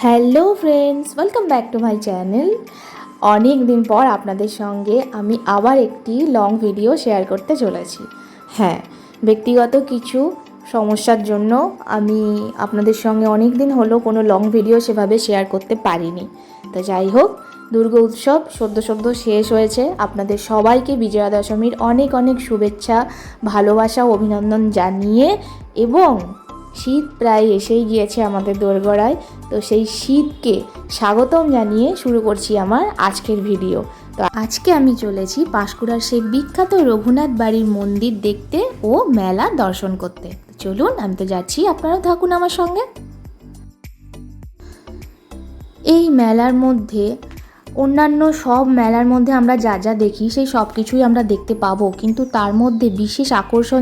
Hello friends, welcome back to my channel. অনেক দিন পর আপনাদের সঙ্গে আমি আবার একটি লং ভিডিও শেয়ার করতে চলেছি। হ্যাঁ, ব্যক্তিগত কিছু সমস্যার জন্য আমি আপনাদের সঙ্গে অনেক দিন হলো কোনো লং ভিডিও সেভাবে শেয়ার করতে পারিনি। তো যাই হোক, দুর্গা উৎসব সদ্য শেষ হয়েছে। আপনাদের সবাইকে বিজয়া দশমীর অনেক অনেক শুভেচ্ছা, ভালোবাসা, অভিনন্দন জানিয়ে এবং শীত প্রায় এসেই গিয়েছে আমাদের দোরগোড়ায়। তো সেই শীতকে স্বাগতম জানিয়ে শুরু করছি আমার আজকের ভিডিও। তো আজকে আমি চলেছি পাঁশকুড়ার সেই বিখ্যাত রঘুনাথ বাড়ির মন্দির দেখতে ও মেলা দর্শন করতে। চলুন, আমি তো যাচ্ছি, আপনারাও থাকুন আমার সঙ্গে। এই মেলার মধ্যে অন্যান্য সব মেলার মধ্যে আমরা যা যা দেখি সেই সব কিছুই আমরা দেখতে পাবো, কিন্তু তার মধ্যে বিশেষ আকর্ষণ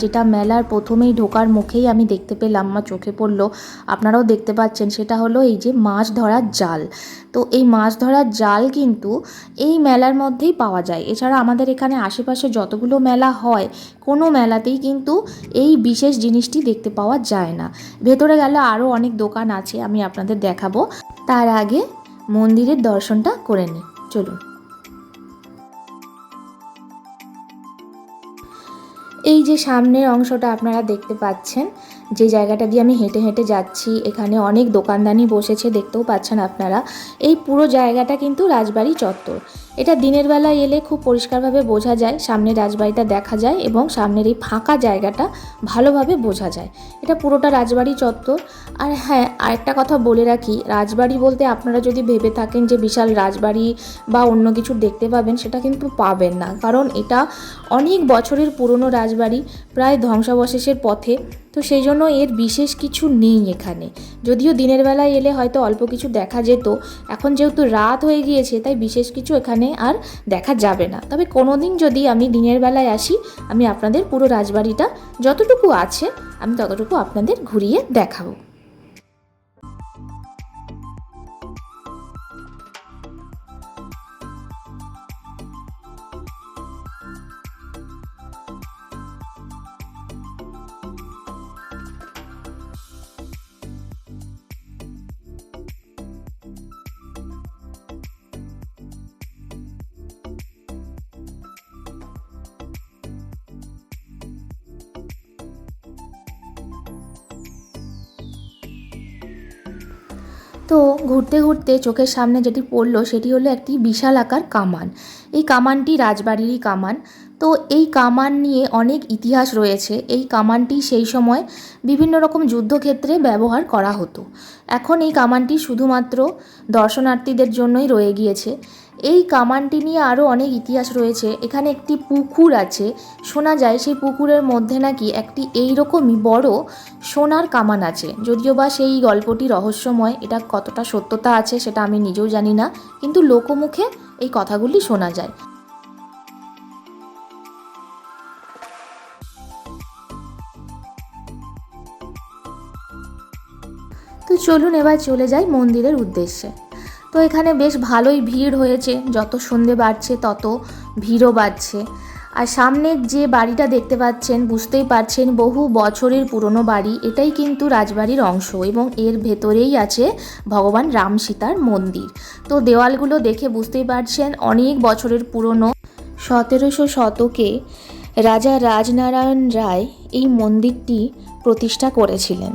যেটা মেলার প্রথমেই ঢোকার মুখেই আমি দেখতে পেলাম, আমার চোখে পড়লো, আপনারাও দেখতে পাচ্ছেন, সেটা হলো এই যে মাছ ধরার জাল। তো এই মাছ ধরার জাল কিন্তু এই মেলার মধ্যেই পাওয়া যায়। এছাড়া আমাদের এখানে আশেপাশে যতগুলো মেলা হয়, কোনো মেলাতেই কিন্তু এই বিশেষ জিনিসটি দেখতে পাওয়া যায় না। ভেতরে গেলে আরও অনেক দোকান আছে, আমি আপনাদের দেখাবো। তার আগে মন্দিরের দর্শনটা করে নিই, চলুন। এই যে সামনের অংশটা আপনারা দেখতে পাচ্ছেন, যে জায়গাটা দিয়ে আমি হেঁটে হেঁটে যাচ্ছি, এখানে অনেক দোকানদানি বসেছে, দেখতেও পাচ্ছেন আপনারা। এই পুরো জায়গাটা কিন্তু রাজবাড়ি চত্বর। এটা দিনের বেলায় এলে খুব পরিষ্কারভাবে বোঝা যায়, সামনে রাজবাড়িটা দেখা যায় এবং সামনের এই ফাঁকা জায়গাটা ভালোভাবে বোঝা যায়। এটা পুরোটা রাজবাড়ি চত্বর। আর হ্যাঁ, আরেকটা কথা বলে রাখি, রাজবাড়ি বলতে আপনারা যদি ভেবে থাকেন যে বিশাল রাজবাড়ি বা অন্য কিছু দেখতে পাবেন, সেটা কিন্তু পাবেন না। কারণ এটা অনেক বছরের পুরনো রাজবাড়ি, প্রায় ধ্বংসাবশেষের পথে। তো সেই জন্য এর বিশেষ কিছু নেই এখানে। যদিও দিনের বেলায় এলে হয়তো অল্প কিছু দেখা যেত, এখন যেহেতু রাত হয়ে গিয়েছে তাই বিশেষ কিছু এখানে আর দেখা যাবে না। তবে কোনো দিন যদি আমি দিনের বেলায় আসি, আমি আপনাদের পুরো রাজবাড়িটা যতটুকু আছে আমি ততটুকু আপনাদের ঘুরিয়ে দেখাবো। তো ঘুরতে ঘুরতে চোখের সামনে যেটি পড়লো সেটি হলো একটি বিশাল আকার কামান। এই কামানটি রাজবাড়িরই কামান। তো এই কামান নিয়ে অনেক ইতিহাস রয়েছে। এই কামানটি সেই সময় বিভিন্ন রকম যুদ্ধক্ষেত্রে ব্যবহার করা হতো। এখন এই কামানটি শুধুমাত্র দর্শনার্থীদের জন্যই রয়ে গিয়েছে। এই কামানটি নিয়ে আরও অনেক ইতিহাস রয়েছে। এখানে একটি পুকুর আছে, শোনা যায় সেই পুকুরের মধ্যে নাকি একটি এইরকমই বড় সোনার কামান আছে। যদিও বা সেই গল্পটি রহস্যময়, এটা কতটা সত্যতা আছে সেটা আমি নিজেও জানি না, কিন্তু লোকমুখে এই কথাগুলি শোনা যায়। তো চলুন এবার চলে যাই মন্দিরের উদ্দেশ্যে। তো এখানে বেশ ভালোই ভিড় হয়েছে, যত সন্ধে বাড়ছে তত ভিড়ও বাড়ছে। আর সামনের যে বাড়িটা দেখতে পাচ্ছেন, বুঝতেই পারছেন বহু বছরের পুরনো বাড়ি। এটাই কিন্তু রাজবাড়ির অংশ এবং এর ভেতরেই আছে ভগবান রাম সীতার মন্দির। তো দেওয়ালগুলো দেখে বুঝতেই পারছেন অনেক বছরের পুরনো। 1700 শতকে রাজা রাজনারায়ণ রায় এই মন্দিরটি প্রতিষ্ঠা করেছিলেন।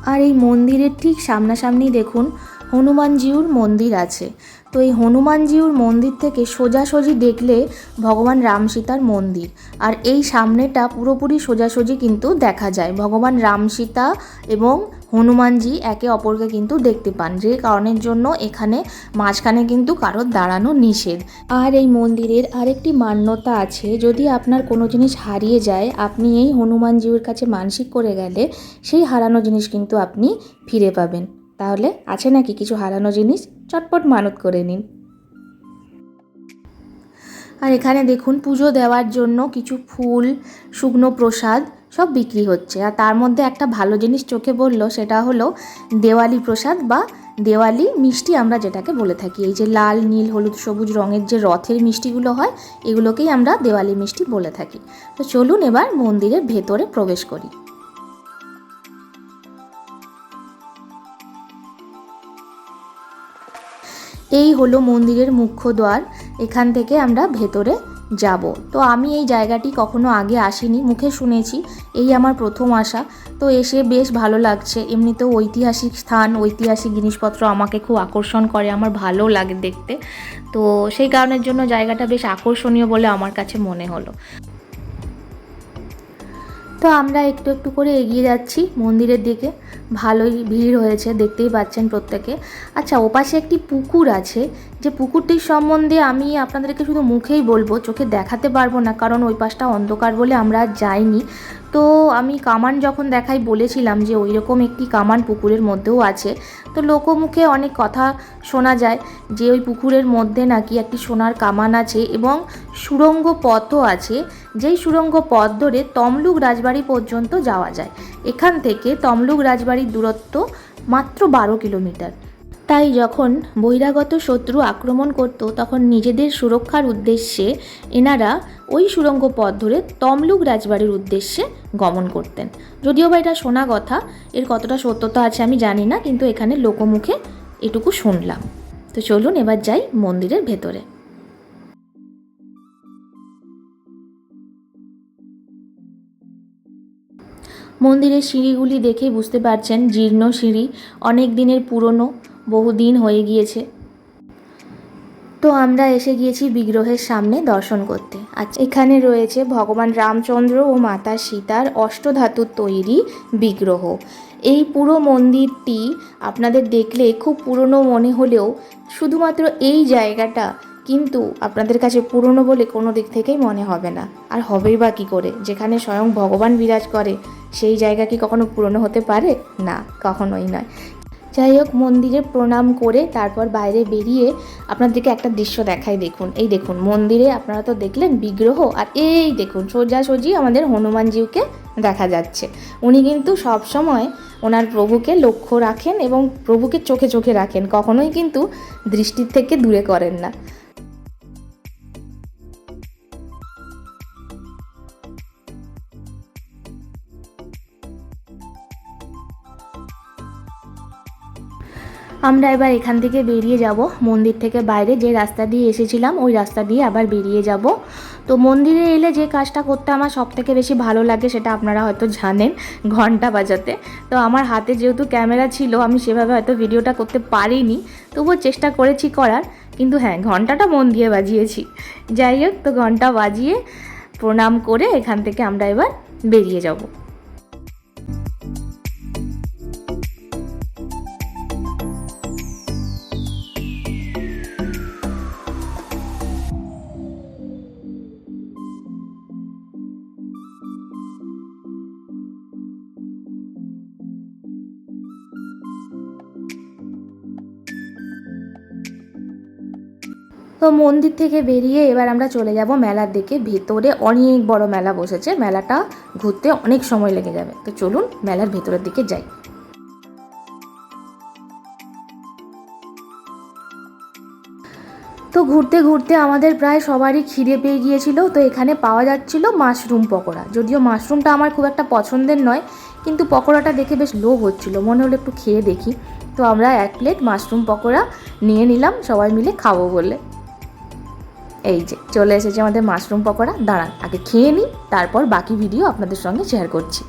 আর এই মন্দিরের ঠিক সামনাসামনি দেখুন হনুমানজিউর মন্দির আছে। তো এই হনুমানজিউর মন্দির থেকে সোজাসুজি দেখলে ভগবান রাম সীতার মন্দির। আর এই সামনেটা পুরোপুরি সোজাসুজি কিন্তু দেখা যায়, ভগবান রাম সীতা এবং হনুমানজি একে অপরকে কিন্তু দেখতে পান, যে কারণের জন্য এখানে মাঝখানে কিন্তু কারোর দাঁড়ানো নিষেধ। আর এই মন্দিরের আরেকটি মান্যতা আছে, যদি আপনার কোনো জিনিস হারিয়ে যায়, আপনি এই হনুমানজিউর কাছে মানসিক করে গেলে সেই হারানো জিনিস কিন্তু আপনি ফিরে পাবেন। তাহলে আছে নাকি কিছু হারানো জিনিস, চটপট মানত করে নিন। আর এখানে দেখুন পুজো দেওয়ার জন্য কিছু ফুল, শুকনো প্রসাদ সব বিক্রি হচ্ছে। আর তার মধ্যে একটা ভালো জিনিস চোখে পড়লো, সেটা হলো দেওয়ালি প্রসাদ বা দেওয়ালি মিষ্টি আমরা যেটাকে বলে থাকি। এই যে লাল, নীল, হলুদ, সবুজ রঙের যে রথের মিষ্টিগুলো হয়, এগুলোকেই আমরা দেওয়ালি মিষ্টি বলে থাকি। তো চলুন এবার মন্দিরের ভেতরে প্রবেশ করি। এই হলো মন্দিরের মুখ্য দ্বার। এখান থেকে আমরা ভেতরে যাব। তো আমি এই জায়গাটি কখনো আগে আসিনি, মুখে শুনেছি, এই আমার প্রথম আসা। তো এসে বেশ ভালো লাগছে। এমনিতেও ঐতিহাসিক স্থান, ঐতিহাসিক জিনিসপত্র আমাকে খুব আকর্ষণ করে, আমার ভালো লাগে দেখতে। তো সেই কারণের জন্য জায়গাটা বেশ আকর্ষণীয় বলে আমার কাছে মনে হলো। তো আমরা একটু একটু করে এগিয়ে যাচ্ছি মন্দিরের দিকে। ভালোই ভিড় হয়েছে, দেখতেই পাচ্ছেন প্রত্যেকে। আচ্ছা, ওপাশে একটি পুকুর আছে, যে পুকুরটির সম্বন্ধে আমি আপনাদেরকে শুধু মুখেই বলবো, চোখে দেখাতে পারবো না, কারণ ওই পাশটা অন্ধকার বলে আমরা যাইনি। তো আমি কামান যখন দেখাই বলেছিলাম যে ওই রকম একটি কামান পুকুরের মধ্যেও আছে। তো লোকমুখে অনেক কথা শোনা যায় যে ওই পুকুরের মধ্যে নাকি একটি সোনার কামান আছে এবং সুড়ঙ্গ পথও আছে, যেই সুড়ঙ্গ পথ ধরে তমলুক রাজবাড়ি পর্যন্ত যাওয়া যায়। এখান থেকে তমলুক রাজবাড়ির দূরত্ব মাত্র 12 কিলোমিটার। তাই যখন বহিরাগত শত্রু আক্রমণ করত তখন নিজেদের সুরক্ষার উদ্দেশ্যে এনারা ওই সুড়ঙ্গ পথ ধরে তমলুক রাজবাড়ির উদ্দেশ্যে গমন করতেন। যদিও বা এটা শোনা কথা, এর কতটা সত্যতা আছে আমি জানি না, কিন্তু এখানে লোকমুখে এটুকু শুনলাম। তো চলুন এবার যাই মন্দিরের ভেতরে। মন্দিরের সিঁড়িগুলি দেখেই বুঝতে পারছেন জীর্ণ সিঁড়ি, অনেক দিনের পুরনো, বহুদিন হয়ে গিয়েছে। তো আমরা এসে গিয়েছি বিগ্রহের সামনে দর্শন করতে। আচ্ছা, এখানে রয়েছে ভগবান রামচন্দ্র ও মাতা সীতার অষ্টধাতুর তৈরি বিগ্রহ। এই পুরো মন্দিরটি আপনাদের দেখলে খুব পুরনো মনে হলেও শুধুমাত্র এই জায়গাটা কিন্তু আপনাদের কাছে পুরনো বলে কোনো দিক থেকেই মনে হবে না। আর হবেই বা কী করে, যেখানে স্বয়ং ভগবান বিরাজ করে সেই জায়গা কি কখনো পুরনো হতে পারে? না, কখনোই নয়। যাই হোক, মন্দিরে প্রণাম করে তারপর বাইরে বেরিয়ে আপনাদেরকে একটা দৃশ্য দেখাই। দেখুন, এই দেখুন মন্দিরে আপনারা তো দেখলেন বিগ্রহ, আর এই দেখুন সোজাসুজি আমাদের হনুমানজিকে দেখা যাচ্ছে। উনি কিন্তু সব সময় ওনার প্রভুকে লক্ষ্য রাখেন এবং প্রভুকে চোখে চোখে রাখেন, কখনোই কিন্তু দৃষ্টির থেকে দূরে করেন না। আমরা এবার এখান থেকে বেরিয়ে যাব, মন্দির থেকে বাইরে যে রাস্তা দিয়ে এসেছিলাম ওই রাস্তা দিয়ে আবার বেরিয়ে যাব। তো মন্দিরে এলে যে কাজটা করতে আমার সবথেকে বেশি ভালো লাগে সেটা আপনারা হয়তো জানেন, ঘন্টা বাজাতে। তো আমার হাতে যেহেতু ক্যামেরা ছিল আমি সেভাবে হয়তো ভিডিওটা করতে পারিনি, তবুও চেষ্টা করেছি করার, কিন্তু হ্যাঁ ঘন্টাটা মন দিয়ে বাজিয়েছি। যাই হোক, তো ঘন্টা বাজিয়ে প্রণাম করে এখান থেকে আমরা এবার বেরিয়ে যাব। তো মন্দির থেকে বেরিয়ে এবার আমরা চলে যাব মেলার দিকে। ভেতরে অনেক বড় মেলা বসেছে, মেলাটা ঘুরতে অনেক সময় লেগে যাবে। তো চলুন মেলার ভেতরের দিকে যাই। তো ঘুরতে ঘুরতে আমাদের প্রায় সবারই খিদে পেয়ে গিয়েছিল। তো এখানে পাওয়া যাচ্ছিল মাশরুম পকোড়া। যদিও মাশরুমটা আমার খুব একটা পছন্দের নয়, কিন্তু পকোড়াটা দেখে বেশ লোভ হচ্ছিল, মনে হলো একটু খেয়ে দেখি। তো আমরা 1 প্লেট মাশরুম পকোড়া নিয়ে নিলাম সবাই মিলে খাবো বলে। এই যে চলে এসেছে আমাদের মাশরুম পকোড়া। দাঁড়ান আগে খেয়ে নিই, তারপর বাকি ভিডিও আপনাদের সঙ্গে শেয়ার করছি।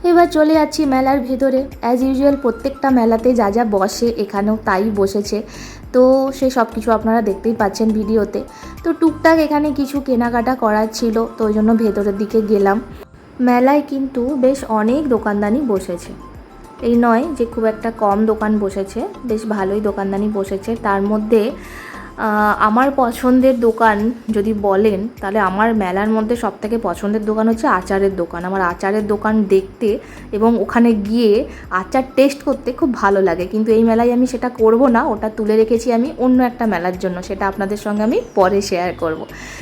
এবার চলে যাচ্ছি মেলার ভেতরে। অ্যাজ ইউজুয়াল প্রত্যেকটা মেলাতে যা যা বসে এখানেও তাই বসেছে। তো সে সব কিছু আপনারা দেখতেই পাচ্ছেন ভিডিওতে। তো টুকটাক এখানে কিছু কেনাকাটা করার ছিল, তো ওই জন্য ভেতরের দিকে গেলাম। মেলায় কিন্তু বেশ অনেক দোকানদানি বসেছে, এই নয় যে খুব একটা কম দোকান বসেছে, বেশ ভালোই দোকানদানি বসেছে। তার মধ্যে আমার পছন্দের দোকান যদি বলেন তাহলে আমার মেলার মধ্যে সবথেকে পছন্দের দোকান হচ্ছে আচারের দোকান। আমার আচারের দোকান দেখতে এবং ওখানে গিয়ে আচার টেস্ট করতে খুব ভালো লাগে, কিন্তু এই মেলায় আমি সেটা করব না, ওটা তুলে রেখেছি আমি অন্য একটা মেলার জন্য, সেটা আপনাদের সঙ্গে আমি পরে শেয়ার করব।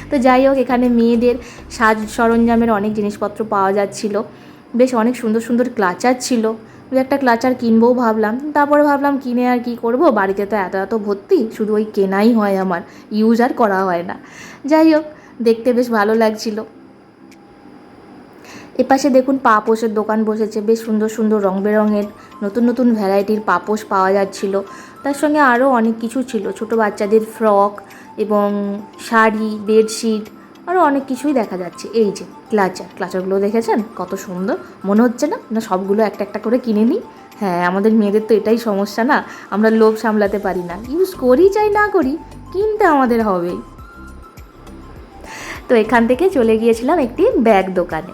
তো যাই হোক, এখানে মেয়েদের সাজ সরঞ্জামের অনেক জিনিসপত্র পাওয়া যাচ্ছিল, বেশ অনেক সুন্দর সুন্দর ক্লাচার ছিল। ওই একটা ক্লাচার কিনবও ভাবলাম, তারপরে ভাবলাম কিনে আর কি করব, বাড়িতে তো এত এত ভর্তি, শুধু ওই কেনাই হয় আমার, ইউজ আর করা হয় না। যাই হোক, দেখতে বেশ ভালো লাগছিল। এপাশে দেখুন পাপোশের দোকান বসেছে, বেশ সুন্দর সুন্দর রং বেরঙের নতুন নতুন ভ্যারাইটির পাপোশ পাওয়া যাচ্ছিল। তার সঙ্গে আরও অনেক কিছু ছিল, ছোট বাচ্চাদের ফ্রক এবং শাড়ি, বেডশিট, আরও অনেক কিছুই দেখা যাচ্ছে। এই যে ক্লাচারগুলো দেখেছেন কত সুন্দর, মনে হচ্ছে না না সবগুলো একটা একটা করে কিনে নিই। হ্যাঁ, আমাদের মেয়েদের তো এটাই সমস্যা না, আমরা লোভ সামলাতে পারি না, ইউজ করি চাই না করি কিনতে আমাদের হবেই। তো এখান থেকে চলে গিয়েছিলাম একটি ব্যাগ দোকানে।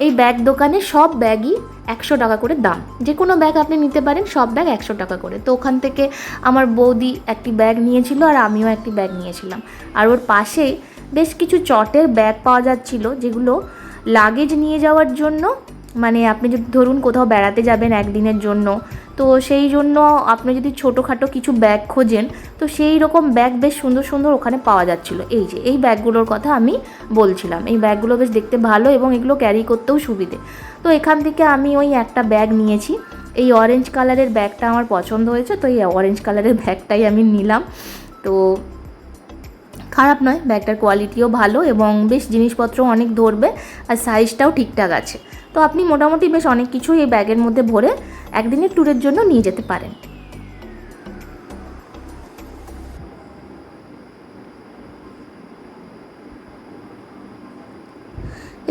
এই ব্যাগ দোকানে সব ব্যাগই 100 টাকা করে দাম, যে কোনো ব্যাগ আপনি নিতে পারেন, সব ব্যাগ 100 টাকা করে। তো ওখান থেকে আমার বৌদি একটি ব্যাগ নিয়েছিল আর আমিও একটি ব্যাগ নিয়েছিলাম। আর ওর পাশেই বেশ কিছু চটের ব্যাগ পাওয়া যাচ্ছিল, যেগুলো লাগেজ নিয়ে যাওয়ার জন্য, মানে আপনি যদি ধরুন কোথাও বেড়াতে যাবেন একদিনের জন্য, তো সেই জন্য আপনি যদি ছোটোখাটো কিছু ব্যাগ খোঁজেন, তো সেই রকম ব্যাগ বেশ সুন্দর সুন্দর ওখানে পাওয়া যাচ্ছিলো। এই ব্যাগগুলোর কথা আমি বলছিলাম, এই ব্যাগগুলো বেশ দেখতে ভালো এবং এগুলো ক্যারি করতেও সুবিধে। তো এখান থেকে আমি ওই একটা ব্যাগ নিয়েছি, এই অরেঞ্জ কালারের ব্যাগটা আমার পছন্দ হয়েছে, তো এই অরেঞ্জ কালারের ব্যাগটাই আমি নিলাম। তো খারাপ নয়, ব্যাগটার কোয়ালিটিও ভালো এবং বেশ জিনিসপত্র অনেক ধরবে, আর সাইজটাও ঠিকঠাক আছে। তো আপনি মোটামুটি বেশ অনেক কিছু এই ব্যাগের মধ্যে ভরে একদিনের ট্যুরের জন্য নিয়ে যেতে পারেন।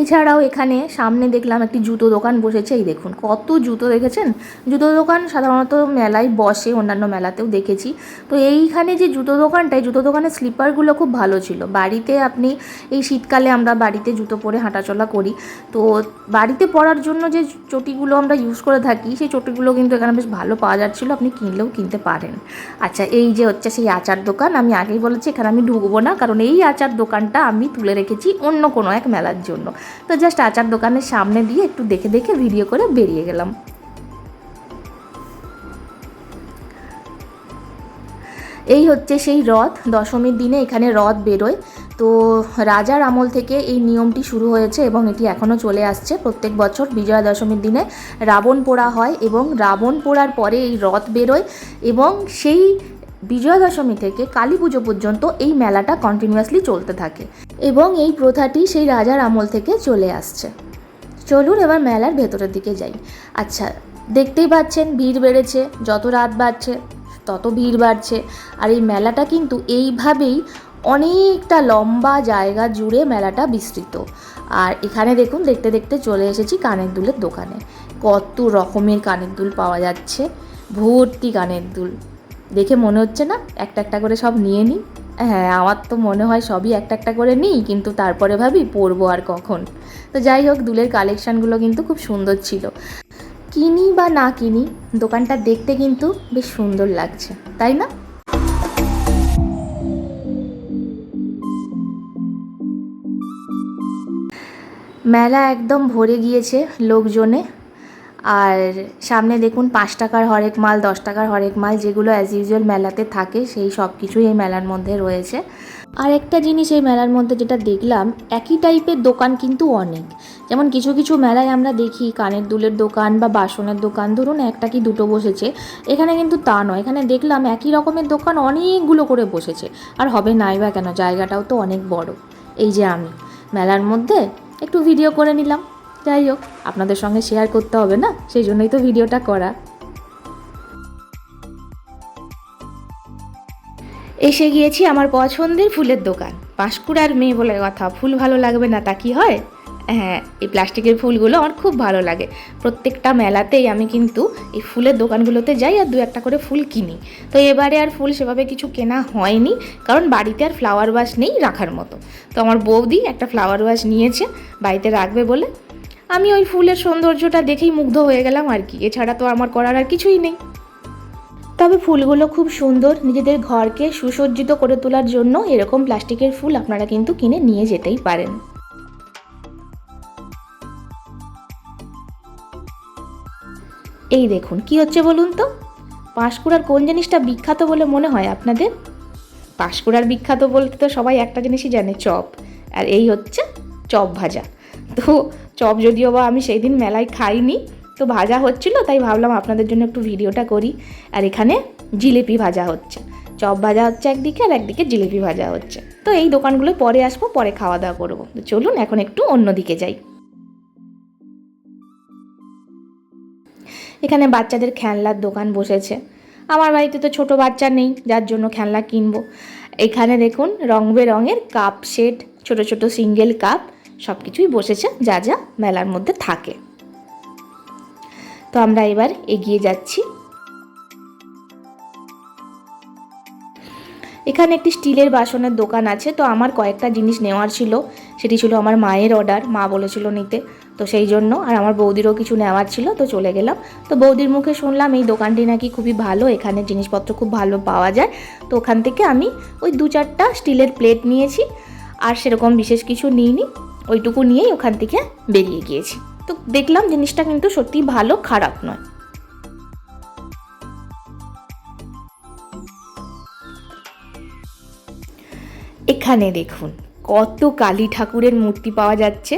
এছাড়াও এখানে সামনে দেখলাম একটি জুতো দোকান বসেছে। এই দেখুন কত জুতো, দেখেছেন? জুতো দোকান সাধারণত মেলায় বসে, অন্যান্য মেলাতেও দেখেছি। তো এইখানে যে জুতো দোকানের স্লিপারগুলো খুব ভালো ছিল। বাড়িতে আপনি এই শীতকালে আমরা বাড়িতে জুতো পরে হাঁটাচলা করি, তো বাড়িতে পরার জন্য যে চটিগুলো আমরা ইউজ করে থাকি, সেই চটিগুলো কিন্তু এখানে বেশ ভালো পাওয়া যাচ্ছিলো, আপনি কিনলেও কিনতে পারেন। আচ্ছা, এই যে হচ্ছে সেই আচার দোকান, আমি আগেই বলেছি এখানে আমি ঢুকবো না, কারণ এই আচার দোকানটা আমি তুলে রেখেছি অন্য কোনো এক মেলার জন্য। তো জাস্ট আচার দোকানের সামনে দিয়ে একটু দেখে দেখে ভিডিও করে বেরিয়ে গেলাম। এই হচ্ছে সেই রথ, দশমীর দিনে এখানে রথ বেরোয়। তো রাজার আমল থেকে এই নিয়মটি শুরু হয়েছে এবং এটি এখনও চলে আসছে। প্রত্যেক বছর বিজয়া দশমীর দিনে রাবণ পোড়া হয় এবং রাবণ পোড়ার পরে এই রথ বেরোয়, এবং সেই বিজয়া দশমী থেকে কালী পুজো পর্যন্ত এই মেলাটা কন্টিনিউয়াসলি চলতে থাকে এবং এই প্রথাটি সেই রাজার আমল থেকে চলে আসছে। চলুন এবার মেলার ভেতরের দিকে যাই। আচ্ছা, দেখতেই পাচ্ছেন ভিড় বেড়েছে, যত রাত বাড়ছে তত ভিড় বাড়ছে। আর এই মেলাটা কিন্তু এইভাবেই অনেকটা লম্বা জায়গা জুড়ে মেলাটা বিস্তৃত। আর এখানে দেখুন দেখতে দেখতে চলে এসেছি কানের দুলের দোকানে। কত রকমের কানের দুল পাওয়া যাচ্ছে, ভর্তি কানের দুল। দেখে মনে হচ্ছে না একটা একটা করে সব নিয়ে নিই? হ্যাঁ, আমার তো মনে হয় সবই একটা একটা করে নিই, কিন্তু তারপরে ভাবি পরবো আর কখন। তো যাই হোক, দুলের কালেকশানগুলো কিন্তু খুব সুন্দর ছিল। কিনি বা না কিনি, দোকানটা দেখতে কিন্তু বেশ সুন্দর লাগছে, তাই না? মেলা একদম ভরে গিয়েছে লোকজনে। আর সামনে দেখুন 5 টাকার হরেক মাল, 10 টাকার হরেক মাল, যেগুলো অ্যাজ ইউজুয়াল মেলাতে থাকে, সেই সব কিছুই এই মেলার মধ্যে রয়েছে। আর একটা জিনিস এই মেলার মধ্যে যেটা দেখলাম, একই টাইপের দোকান কিন্তু অনেক। যেমন কিছু কিছু মেলায় আমরা দেখি কানের দুলের দোকান বা বাসনের দোকান ধরুন একটা কি দুটো বসেছে, এখানে কিন্তু তা নয়। এখানে দেখলাম একই রকমের দোকান অনেকগুলো করে বসেছে। আর হবে নাই বা কেন, জায়গাটাও তো অনেক বড়। এই যে আমি মেলার মধ্যে একটু ভিডিও করে নিলাম। যাই হোক, আপনাদের সঙ্গে শেয়ার করতে হবে না, সেই জন্যই তো ভিডিওটা করা। এসে গিয়েছি আমার পছন্দের ফুলের দোকান। পাঁশকুড়ার মেয়ে বলে কথা, ফুল ভালো লাগবে না তা কি হয়? হ্যাঁ, এই প্লাস্টিকের ফুলগুলো আমার খুব ভালো লাগে। প্রত্যেকটা মেলাতেই আমি কিন্তু এই ফুলের দোকানগুলোতে যাই আর 2-1 করে ফুল কিনি। তো এবারে আর ফুল সেভাবে কিছু কেনা হয়নি, কারণ বাড়িতে আর ফ্লাওয়ার ভাস নেই রাখার মতো। তো আমার বৌদি একটা ফ্লাওয়ার ভাস নিয়েছে বাড়িতে রাখবে বলে। আমি ওই ফুলের সৌন্দর্যটা দেখেই মুগ্ধ হয়ে গেলাম আর কি, এছাড়া তো আমার করার আর কিছুই নেই। তবে ফুলগুলো খুব সুন্দর, নিজেদের ঘরকে সুসজ্জিত করে তোলার জন্য এরকম প্লাস্টিকের ফুল আপনারা কিন্তু কিনে নিয়ে যেতেই পারেন। এই দেখুন কি হচ্ছে বলুন তো, পাঁশকুড়ার কোন জিনিসটা বিখ্যাত বলে মনে হয় আপনাদের? পাঁশকুড়ার বিখ্যাত বলতে তো সবাই একটা জিনিসই জানে, চপ। আর এই হচ্ছে চপ ভাজা। তো চপ যদিও বা আমি সেই দিন মেলায় খাইনি, তো ভাজা হচ্ছিল, তাই ভাবলাম আপনাদের জন্য একটু ভিডিওটা করি। আর এখানে জিলিপি ভাজা হচ্ছে। চপ ভাজা হচ্ছে একদিকে আর একদিকে জিলিপি ভাজা হচ্ছে। তো এই দোকানগুলো পরে আসবো, পরে খাওয়া দাওয়া করবো। তো চলুন এখন একটু অন্যদিকে যাই। এখানে বাচ্চাদের খেলনার দোকান বসেছে। আমার বাড়িতে তো ছোট বাচ্চা নেই, যার জন্য খেলনা কিনবো। এখানে দেখুন রং বেরঙের কাপ সেট, ছোট ছোট সিঙ্গেল কাপ সব কিছুই বসেছে, যা যা মেলার মধ্যে থাকে। তো আমরা এবার এগিয়ে যাচ্ছি। এখানে একটি স্টিলের বাসনের দোকান আছে। তো আমার কয়েকটা জিনিস নেওয়ার ছিল, সেটি ছিল আমার মায়ের অর্ডার, মা বলেছিল নিতে, তো সেই জন্য। আর আমার বৌদিরও কিছু নেওয়ার ছিল, তো চলে গেলাম। তো বৌদির মুখে শুনলাম এই দোকানটি নাকি খুবই ভালো, এখানে জিনিসপত্র খুব ভালো পাওয়া যায়। তো ওখান থেকে আমি ওই 2-4টা স্টিলের প্লেট নিয়েছি, আর সেরকম বিশেষ কিছু নিইনি, ওইটুকু নিয়েই ওখান থেকে বেরিয়ে গিয়েছি। তো দেখলাম জিনিসটা কিন্তু সত্যি ভালো, খারাপ নয়। এখানে দেখুন কত কালী ঠাকুরের মূর্তি পাওয়া যাচ্ছে।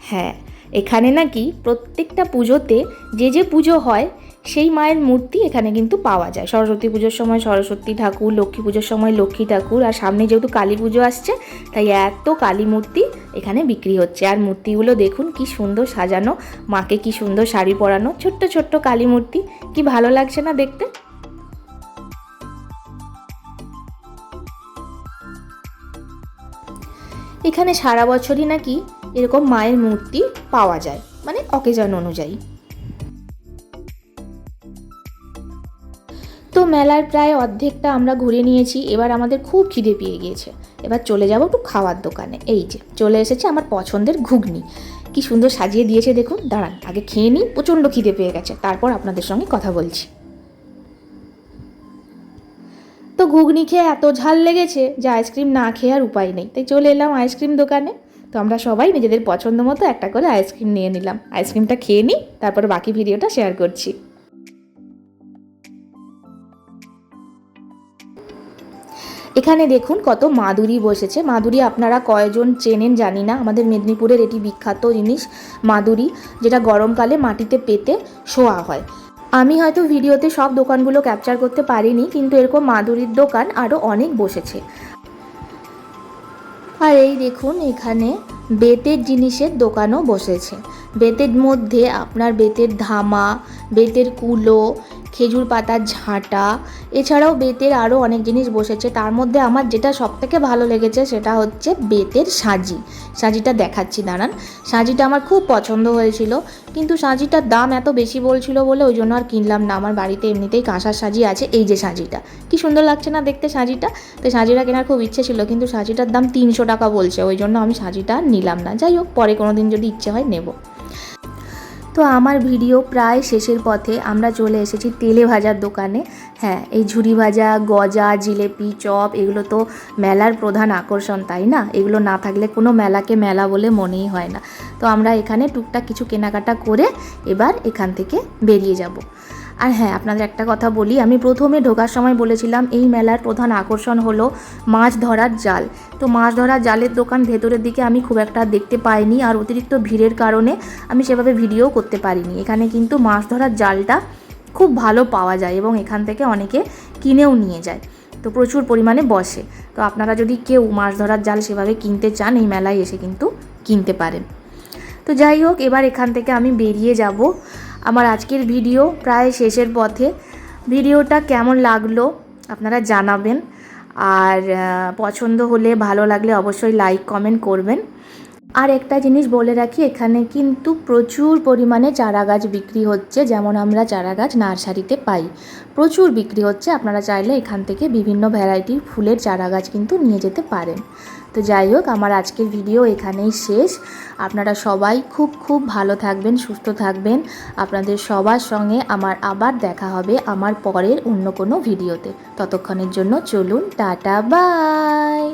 হ্যাঁ, এখানে নাকি প্রত্যেকটা পুজোতে যে যে পুজো হয় সেই মায়ের মূর্তি এখানে কিন্তু পাওয়া যায়। সরস্বতী পুজোর সময় সরস্বতী ঠাকুর, লক্ষ্মী পুজোর সময় লক্ষ্মী ঠাকুর, আর সামনে যেহেতু কালী পুজো আসছে তাই এত কালী মূর্তি এখানে বিক্রি হচ্ছে। আর মূর্তিগুলো দেখুন কি সুন্দর সাজানো, মাকে কি সুন্দর শাড়ি পরানো, ছোট্ট ছোট্ট কালী মূর্তি, কি ভালো লাগছে না দেখতে। এখানে সারা বছরই নাকি এরকম মায়ের মূর্তি পাওয়া যায়, মানে অকেজন অনুযায়ী। তো মেলার প্রায় অর্ধেকটা আমরা ঘুরে নিয়েছি, এবার আমাদের খুব খিদে পেয়ে গিয়েছে। এবার চলে যাব একটু খাওয়ার দোকানে। এই যে চলে এসেছে আমার পছন্দের ঘুগনি, কি সুন্দর সাজিয়ে দিয়েছে দেখুন। দাঁড়ান আগে খেয়ে নিই, প্রচণ্ড খিদে পেয়ে গেছে, তারপর আপনাদের সঙ্গে কথা বলছি। তো ঘুগনি খেয়ে এত ঝাল লেগেছে যে আইসক্রিম না খেয়ে আর উপায় নেই, তাই চলে এলাম আইসক্রিম দোকানে। তো আমরা সবাই নিজেদের পছন্দ মতো একটা করে আইসক্রিম নিয়ে নিলাম। আইসক্রিমটা খেয়ে নিই, তারপর বাকি ভিডিওটা শেয়ার করছি। এখানে দেখুন কত মাদুরি বসেছে। মাদুরি আপনারা কয়জন চেনেন জানি না, আমাদের মেদিনীপুরের এটি বিখ্যাত জিনিস মাদুরি, যেটা গরমকালে মাটিতে পেতে শোয়া হয়। আমি হয়তো ভিডিওতে সব দোকানগুলো ক্যাপচার করতে পারিনি, কিন্তু এরকম মাদুরির দোকান আরও অনেক বসেছে। আর এই দেখুন এখানে বেতের জিনিসের দোকানও বসেছে। বেতের মধ্যে আপনার বেতের ধামা, বেতের কুলো, খেজুর পাতার ঝাঁটা, এছাড়াও বেতের আরও অনেক জিনিস বসেছে। তার মধ্যে আমার যেটা সবথেকে ভালো লেগেছে সেটা হচ্ছে বেতের সাজি। সাজিটা দেখাচ্ছি দাঁড়ান। সাজিটা আমার খুব পছন্দ হয়েছিল, কিন্তু সাজিটার দাম এত বেশি বলছিল বলে ওই জন্য আর কিনলাম না। আমার বাড়িতে এমনিতেই কাঁসার সাজি আছে। এই যে সাজিটা, কি সুন্দর লাগছে না দেখতে সাজিটা। তো সাজিটা কেনার খুব ইচ্ছে ছিল, কিন্তু সাজিটার দাম 300 টাকা বলছে, ওই জন্য আমি সাজিটা নিলাম না। যাই হোক, পরে কোনো দিন যদি ইচ্ছে হয় নেব। তো আমার ভিডিও প্রায় শেষের পথে, আমরা চলে এসেছি তেলে ভাজার দোকানে। হ্যাঁ, এই ঝুরি ভাজা, গজা, জিলেপি, চপ এগুলো তো মেলার প্রধান আকর্ষণ, তাই না? এগুলো না থাকলে কোনো মেলাকে মেলা বলে মনেই হয় না। তো আমরা এখানে টুকটাক কিছু কেনাকাটা করে এবার এখান থেকে বেরিয়ে যাব। আর হ্যাঁ, আপনাদের একটা কথা বলি, আমি প্রথমে ঢোকার সময় বলেছিলাম এই মেলার প্রধান আকর্ষণ হলো মাছ ধরার জাল। তো মাছ ধরার জালের দোকান ভেতরের দিকে আমি খুব একটা দেখতে পাইনি, আর অতিরিক্ত ভিড়ের কারণে আমি সেভাবে ভিডিও করতে পারিনি। এখানে কিন্তু মাছ ধরার জালটা খুব ভালো পাওয়া যায় এবং এখান থেকে অনেকে কিনেও নিয়ে যায়, তো প্রচুর পরিমাণে বসে। তো আপনারা যদি কেউ মাছ ধরার জাল সেভাবে কিনতে চান, এই মেলায় এসে কিন্তু কিনতে পারেন। তো যাই হোক, এবার এখান থেকে আমি বেরিয়ে যাব। আমার আজকের ভিডিও প্রায় শেষের পথে। ভিডিওটা কেমন লাগলো আপনারা জানাবেন, আর পছন্দ হলে ভালো লাগলে অবশ্যই লাইক কমেন্ট করবেন। আর একটা জিনিস বলে রাখি, এখানে কিন্তু প্রচুর পরিমাণে চারা গাছ বিক্রি হচ্ছে, যেমন আমরা চারা গাছ নার্সারিতে পাই, প্রচুর বিক্রি হচ্ছে। আপনারা চাইলে এখান থেকে বিভিন্ন ভ্যারাইটির ফুলের চারা গাছ কিন্তু নিয়ে যেতে পারেন। তো যাই হোক, আমার আজকের ভিডিও এখানেই শেষ। আপনারা সবাই খুব খুব ভালো থাকবেন, সুস্থ থাকবেন। আপনাদের সবার সঙ্গে আমার আবার দেখা হবে আমার পরের অন্য কোনো ভিডিওতে। ততক্ষণের জন্য চলুন, টাটা, বাই।